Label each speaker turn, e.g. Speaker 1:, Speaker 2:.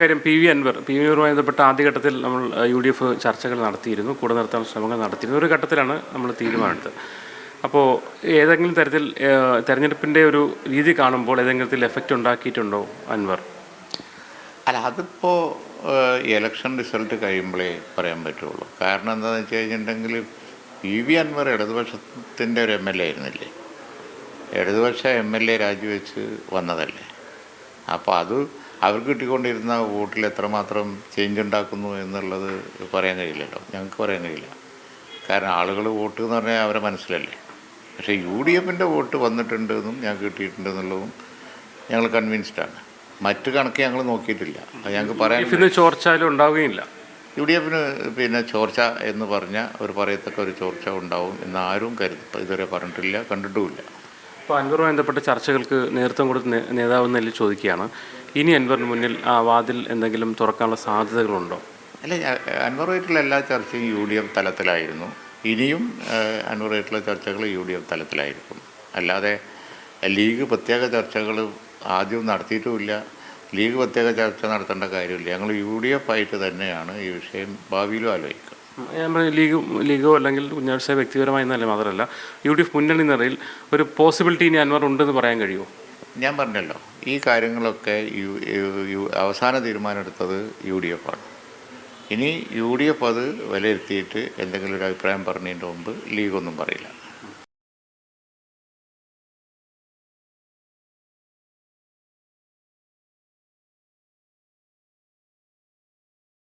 Speaker 1: കാര്യം P V അൻവറുമായി ബന്ധപ്പെട്ട ആദ്യഘട്ടത്തിൽ നമ്മൾ UDF ചർച്ചകൾ നടത്തിയിരുന്നു, കൂടെ നിർത്താൻ ശ്രമങ്ങൾ നടത്തിയിരുന്നു. ഒരു ഘട്ടത്തിലാണ് നമ്മൾ തീരുമാനമെടുത്തത്. അപ്പോൾ ഏതെങ്കിലും തരത്തിൽ തെരഞ്ഞെടുപ്പിൻ്റെ ഒരു രീതി കാണുമ്പോൾ ഏതെങ്കിലും തരത്തിൽ എഫക്റ്റ് ഉണ്ടാക്കിയിട്ടുണ്ടോ അൻവർ?
Speaker 2: അല്ല, അതിപ്പോൾ ഇലക്ഷൻ റിസൾട്ട് കഴിയുമ്പോഴേ പറയാൻ പറ്റുള്ളൂ. കാരണം എന്താണെന്ന് വെച്ച് കഴിഞ്ഞിട്ടുണ്ടെങ്കിൽ PV അൻവർ ഇടതുപക്ഷത്തിൻ്റെ ഒരു MLA ആയിരുന്നില്ലേ, ഇടതുപക്ഷ MLA രാജിവെച്ച് വന്നതല്ലേ. അപ്പോൾ അത് അവർക്ക് കിട്ടിക്കൊണ്ടിരുന്ന വോട്ടിൽ എത്രമാത്രം ചേഞ്ച് ഉണ്ടാക്കുന്നു എന്നുള്ളത് പറയാൻ കഴിയില്ലല്ലോ, ഞങ്ങൾക്ക് പറയാൻ കഴിയില്ല. കാരണം ആളുകൾ വോട്ട് എന്ന് പറഞ്ഞാൽ അവരെ മനസ്സിലല്ലേ. പക്ഷേ UDFൻ്റെ വോട്ട് വന്നിട്ടുണ്ടെന്നും ഞങ്ങൾക്ക് കിട്ടിയിട്ടുണ്ടെന്നുള്ളതും ഞങ്ങൾ കൺവിൻസ്ഡാണ്. മറ്റ് കണക്ക് ഞങ്ങൾ നോക്കിയിട്ടില്ല, അത് ഞങ്ങൾക്ക് പറയാൻ.
Speaker 1: ചോർച്ചയിലും ഉണ്ടാവുകയില്ല.
Speaker 2: UDFന് ചോർച്ച എന്ന് പറഞ്ഞാൽ പറയത്തക്ക ഒരു ചോർച്ച ഉണ്ടാവും എന്ന് ആരും ഇതുവരെ പറഞ്ഞിട്ടില്ല, കണ്ടിട്ടുമില്ല.
Speaker 1: അപ്പോൾ അൻവറുമായി ബന്ധപ്പെട്ട ചർച്ചകൾക്ക് നേതൃത്വം കൊടുത്ത നേതാവ് നെല്ല് ചോദിക്കുകയാണ്, ഇനി അൻവറിന് മുന്നിൽ ആ വാതിൽ എന്തെങ്കിലും തുറക്കാനുള്ള സാധ്യതകളുണ്ടോ?
Speaker 2: അല്ല, അൻവറുമായിട്ടുള്ള എല്ലാ ചർച്ചയും UDF തലത്തിലായിരുന്നു. ഇനിയും അൻവറുമായിട്ടുള്ള ചർച്ചകൾ UDF തലത്തിലായിരിക്കും. അല്ലാതെ ലീഗ് പ്രത്യേക ചർച്ചകൾ ആദ്യം നടത്തിയിട്ടുമില്ല, ലീഗ് പ്രത്യേക ചർച്ച നടത്തേണ്ട കാര്യമില്ല. ഞങ്ങൾ UDF ആയിട്ട് തന്നെയാണ് ഈ വിഷയം ഭാവിയിലും ആലോചിക്കുക.
Speaker 1: ലീഗോ അല്ലെങ്കിൽ കുഞ്ഞാലിസ വ്യക്തിപരമായി എന്നല്ല, മാത്രമല്ല UDF മുന്നണി നിറയിൽ ഒരു പോസിബിലിറ്റി ഇനി അൻവർ ഉണ്ടെന്ന് പറയാൻ കഴിയുമോ?
Speaker 2: ഞാൻ പറഞ്ഞല്ലോ, ഈ കാര്യങ്ങളൊക്കെ അവസാന തീരുമാനമെടുത്തത് UDF ആണ്. ഇനി UDF അത് വിലയിരുത്തിയിട്ട് എന്തെങ്കിലും ഒരു അഭിപ്രായം പറഞ്ഞതിൻ്റെ മുമ്പ് ലീഗൊന്നും പറയില്ല.